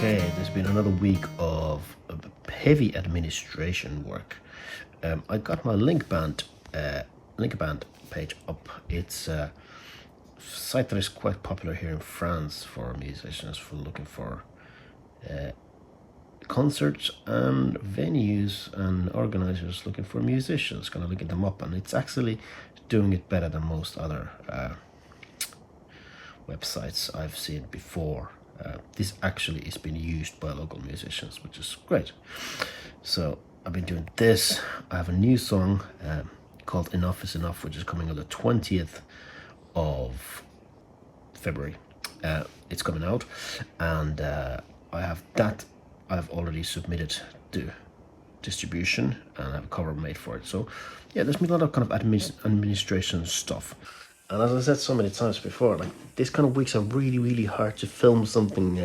Okay, there's been another week of heavy administration work. I got my Linkband page up. It's a site that is quite popular here in France for musicians for looking for concerts and venues and organizers looking for musicians, kind of looking them up, and it's actually doing it better than most other websites I've seen before. This actually is being used by local musicians, which is great. So I've been doing this. I have a new song called Enough is Enough, which is coming on the 20th of February. It's coming out, and I have that. I've already submitted to distribution, and I have a cover made for it. So yeah, there's been a lot of kind of administration stuff. And as I said so many times before, like, these kind of weeks are really, really hard to film something,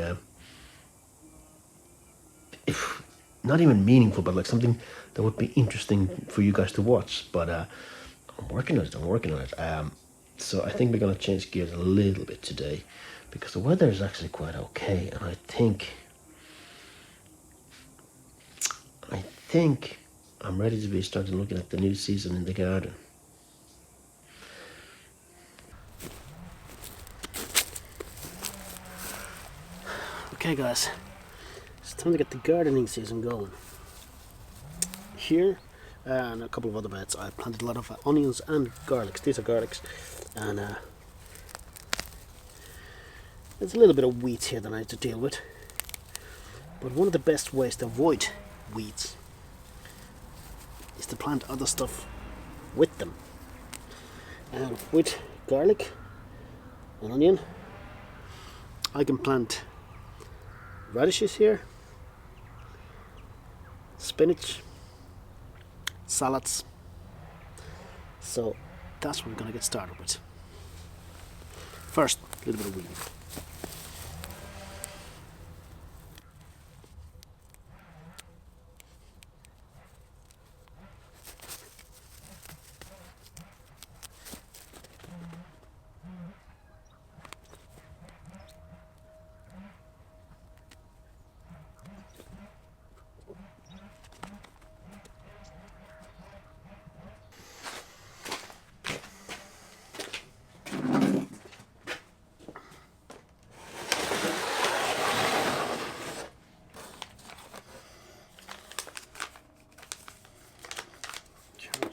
if not even meaningful, but like something that would be interesting for you guys to watch. But I'm working on it. So I think we're going to change gears a little bit today, because the weather is actually quite okay, and I think I'm ready to be starting looking at the new season in the garden. Okay guys, it's time to get the gardening season going. Here and a couple of other beds, I planted a lot of onions and garlics. These are garlics, and there's a little bit of weeds here that I have to deal with. But one of the best ways to avoid weeds is to plant other stuff with them. And with garlic and onion, I can plant radishes here, spinach, salads. So that's what we're going to get started with. First, a little bit of weeding.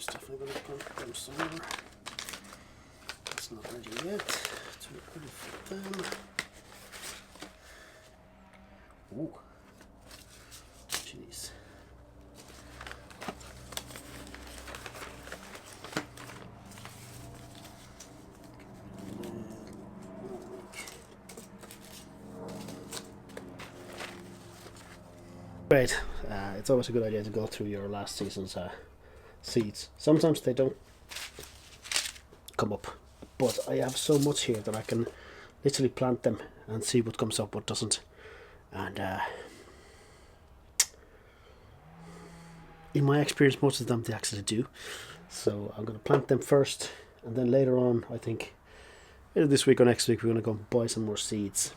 Definitely going to plant them somewhere. It's not ready yet. It's ready for them. Ooh, jeez. Right, it's always a good idea to go through your last season's seeds. Sometimes they don't come up, but I have so much here that I can literally plant them and see what comes up, what doesn't. And in my experience, most of them they actually do. So I'm going to plant them first, and then later on, I think either this week or next week, we're going to go and buy some more seeds.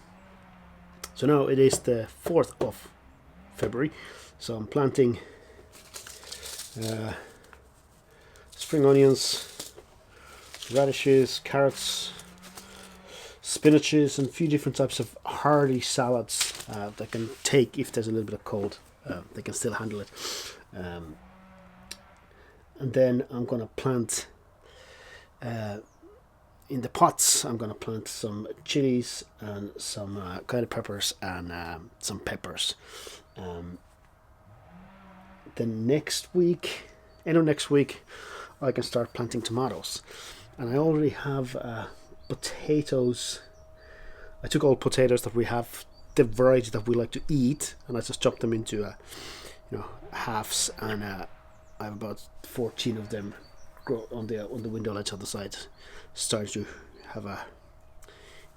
So now it is the 4th of February, so I'm planting spring onions, radishes, carrots, spinaches, and a few different types of hardy salads that can take, if there's a little bit of cold, they can still handle it. And then I'm going to plant, in the pots, I'm going to plant some chilies and some cayenne peppers and some peppers. Then next week, end of next week, I can start planting tomatoes. And I already have potatoes. I took all potatoes that we have, the variety that we like to eat, and I just chopped them into halves, and I have about 14 of them grow on the window ledge on the side, starting to have the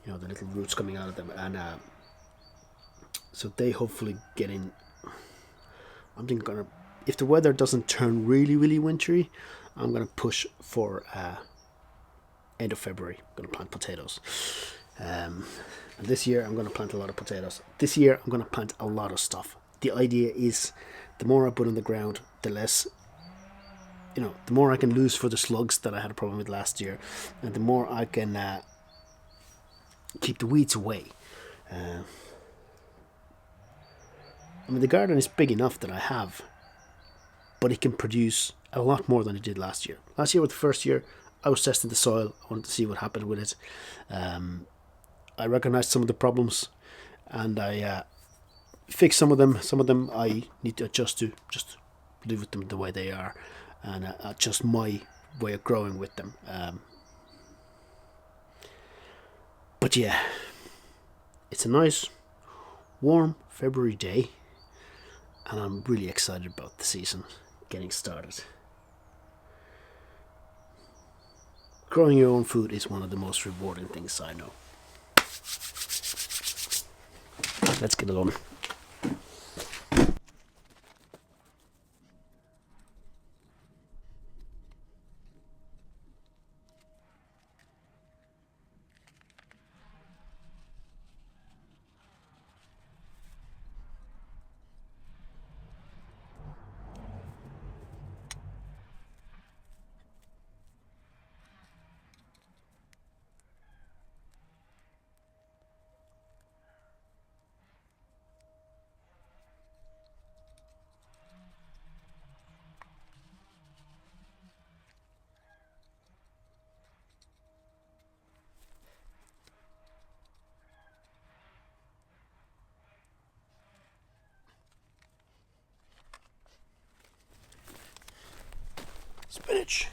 little roots coming out of them, and so they hopefully get in. I'm thinking if the weather doesn't turn really, really wintry, I'm gonna push for end of February. I'm gonna plant potatoes. And this year I'm going to plant a lot of potatoes. This year I'm going to plant a lot of stuff. The idea is the more I put on the ground, the less, the more I can lose for the slugs that I had a problem with last year, and the more I can keep the weeds away. The garden is big enough that I have, but it can produce a lot more than it did last year. Last year was the first year I was testing the soil. I wanted to see what happened with it. I recognized some of the problems, and I fixed some of them. Some of them I need to adjust to, just live with them the way they are, and adjust my way of growing with them. But yeah, it's a nice, warm February day, and I'm really excited about the season getting started. Growing your own food is one of the most rewarding things I know. Let's get it on. Spinach.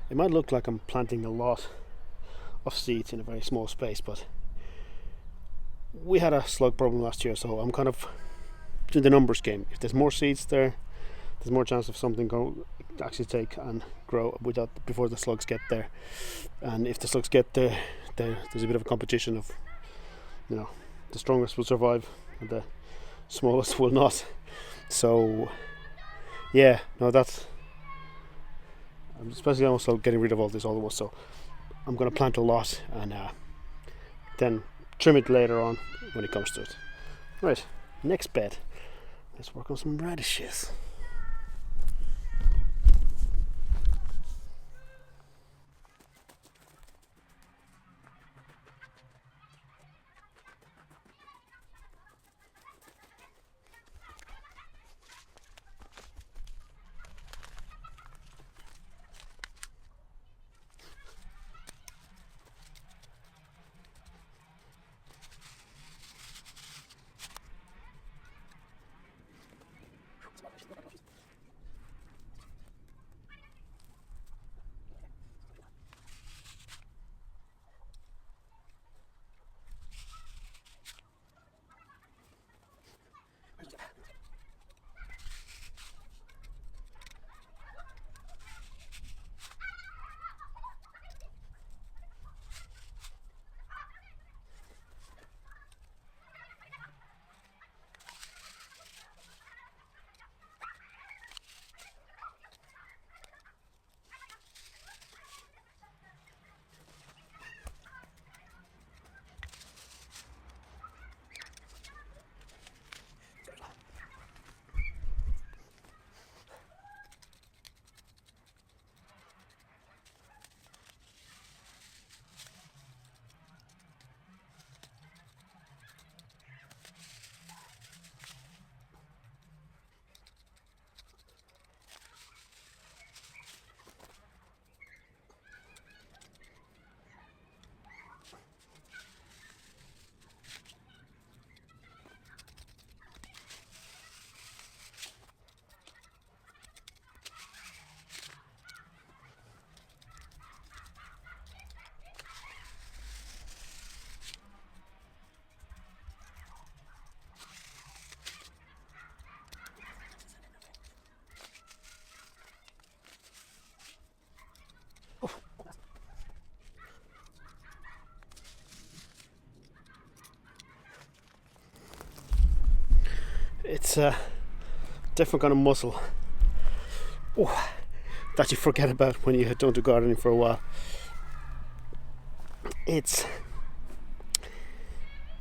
It might look like I'm planting a lot of seeds in a very small space, but we had a slug problem last year, so I'm kind of doing the numbers game. If there's more seeds there, there's more chance of something actually take and grow without before the slugs get there. And if the slugs get there, there's a bit of a competition of, the strongest will survive and the smallest will not. So yeah, no, I'm especially also getting rid of all this olive oil, so I'm going to plant a lot and then trim it later on when it comes to it. Right, next bed. Let's work on some radishes. It's a different kind of muscle that you forget about when you don't do gardening for a while. It's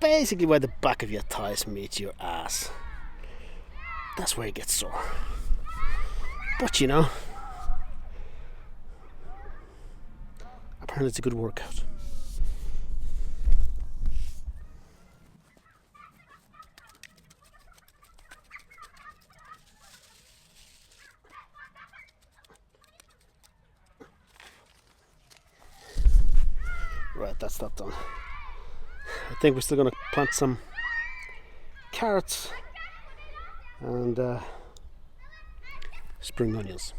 basically where the back of your thighs meet your ass. That's where it gets sore. But you know, apparently it's a good workout. Right, that's that done. I think we're still going to plant some carrots and spring onions.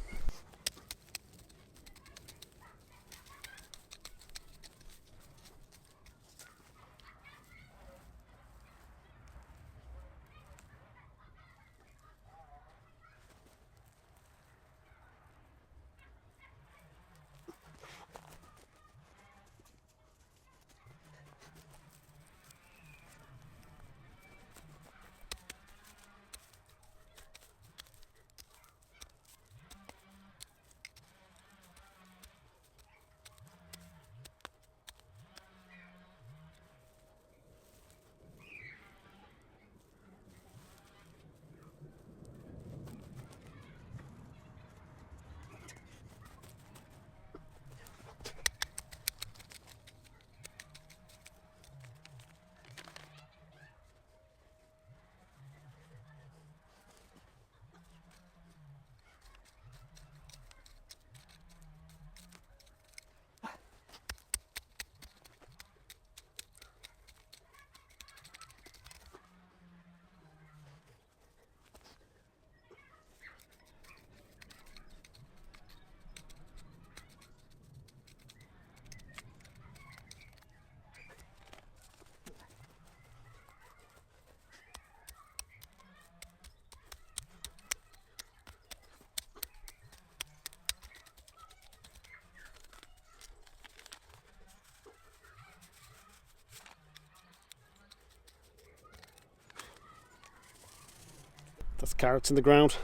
That's carrots in the ground.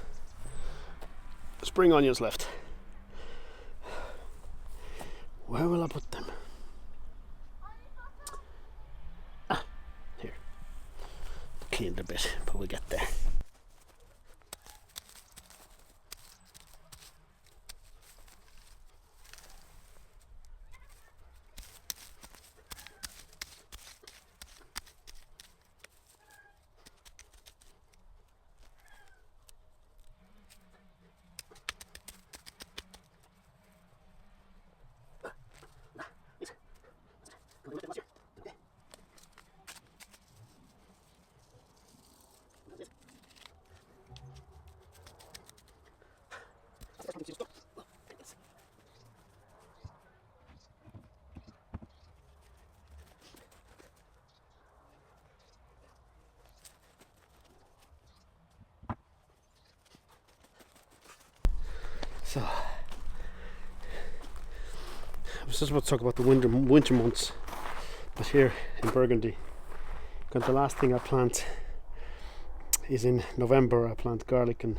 Spring onions left. Where will I put them? Here. Cleaned a bit, but we'll get there. So, I was just about to talk about the winter months, but here in Burgundy, the last thing I plant is in November. I plant garlic and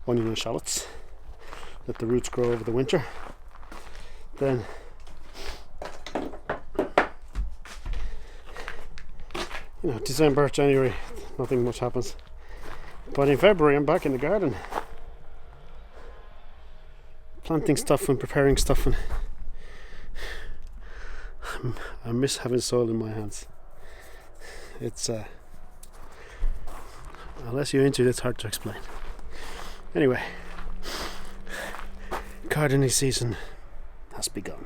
onion and shallots. Let the roots grow over the winter. Then December, January, nothing much happens. But in February I'm back in the garden, planting stuff and preparing stuff, and I miss having soil in my hands. It's unless you're into it, it's hard to explain. Anyway, gardening season has begun.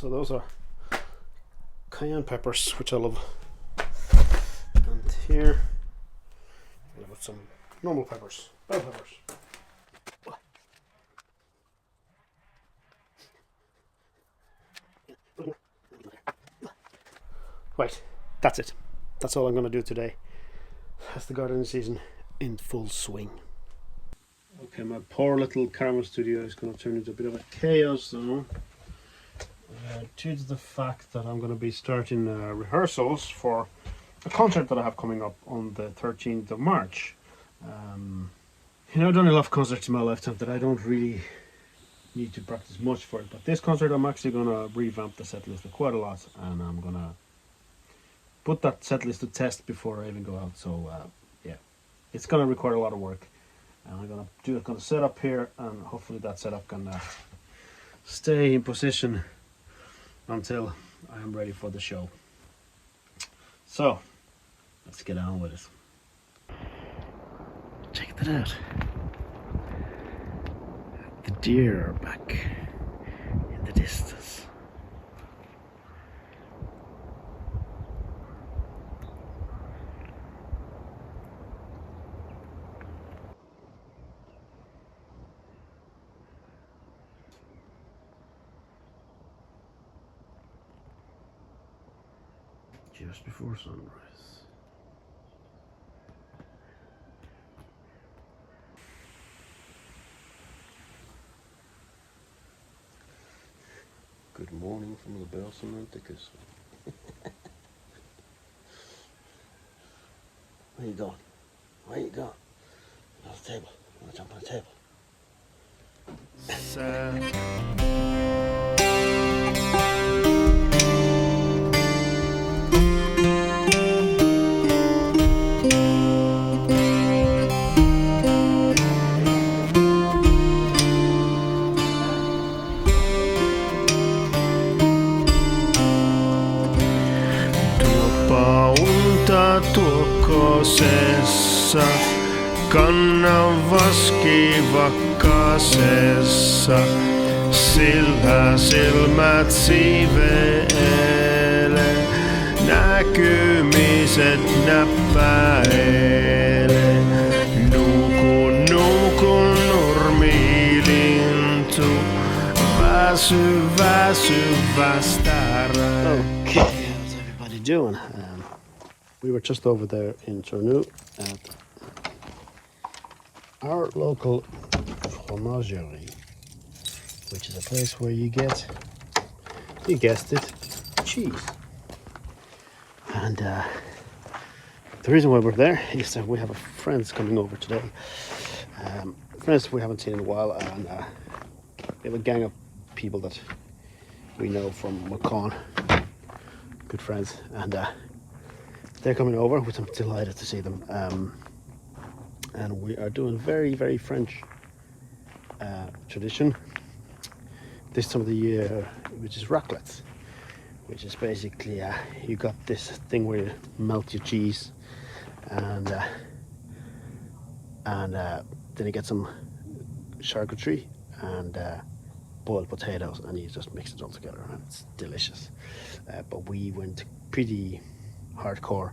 So those are cayenne peppers, which I love. And here we'll put some normal peppers, bell peppers. Right, that's it. That's all I'm going to do today. That's the gardening season in full swing. Okay, my poor little caravan studio is going to turn into a bit of a chaos now. Due to the fact that I'm going to be starting rehearsals for a concert that I have coming up on the 13th of March. You know, I've done a lot of concerts in my lifetime that I don't really need to practice much for it. But this concert, I'm actually going to revamp the set list quite a lot, and I'm going to put that set list to test before I even go out. So yeah, it's going to require a lot of work, and I'm going to set up here, and hopefully that setup can stay in position until I am ready for the show. So let's get on with it. Check that out. The deer are back in the distance. Just before sunrise. Good morning from the Bells and Anticus. Where you going? Where you going? On the table. I'm gonna jump on the table. Tuokkosessa, kannan vaskivakkasessa, sillä silmät siveele, näkymiset näppäile. Nukun nurmilintu, väsy västärä. Okay, how's everybody doing? We were just over there in Tournus at our local fromagerie, which is a place where you get, you guessed it, cheese. And the reason why we're there is that we have a friends coming over today. Friends we haven't seen in a while, and we have a gang of people that we know from Macon, good friends, and they're coming over, which I'm delighted to see them. And we are doing very, very French tradition this time of the year, which is raclette, which is basically you got this thing where you melt your cheese, and then you get some charcuterie and boiled potatoes, and you just mix it all together, and it's delicious. But we went pretty hardcore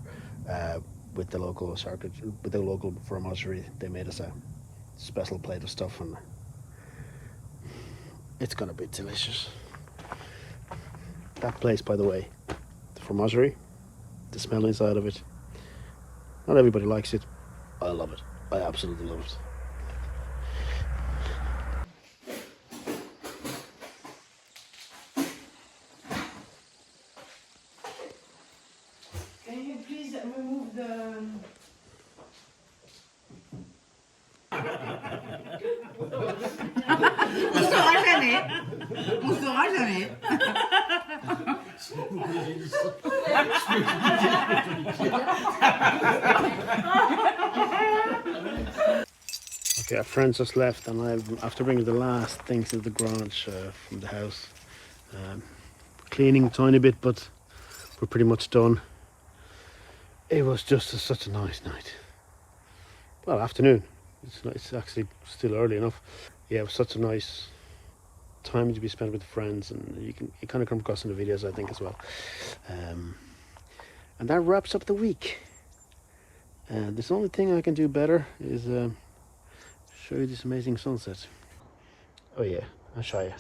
with the local fromagerie. They made us a special plate of stuff, and it's gonna be delicious. That place, by the way, the fromagerie, the smell inside of it, not everybody likes it. I love it. I absolutely love it. Can you please remove the... On saura jamais. On saura jamais. Okay, our friends just left, and after bringing the last things into the garage from the house, cleaning a tiny bit, but we're pretty much done. It was just such a nice night. Well, afternoon. It's actually still early enough. Yeah, it was such a nice time to be spent with friends, and you kind of come across in the videos, I think, as well. And that wraps up the week. The only thing I can do better is show you this amazing sunset. Oh yeah, I'll show you.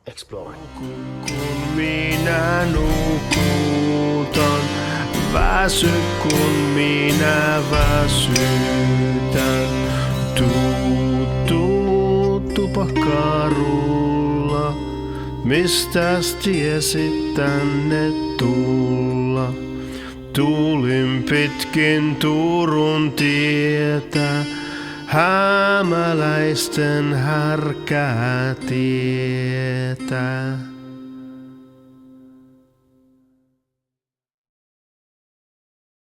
Explore. Kun minä nukutan, väsy kun minä väsytän. Tuu tupakkarulla, mistäs tiesit tänne tulla? Tulin pitkin Turun tietä, hämäläisten härkää tietä.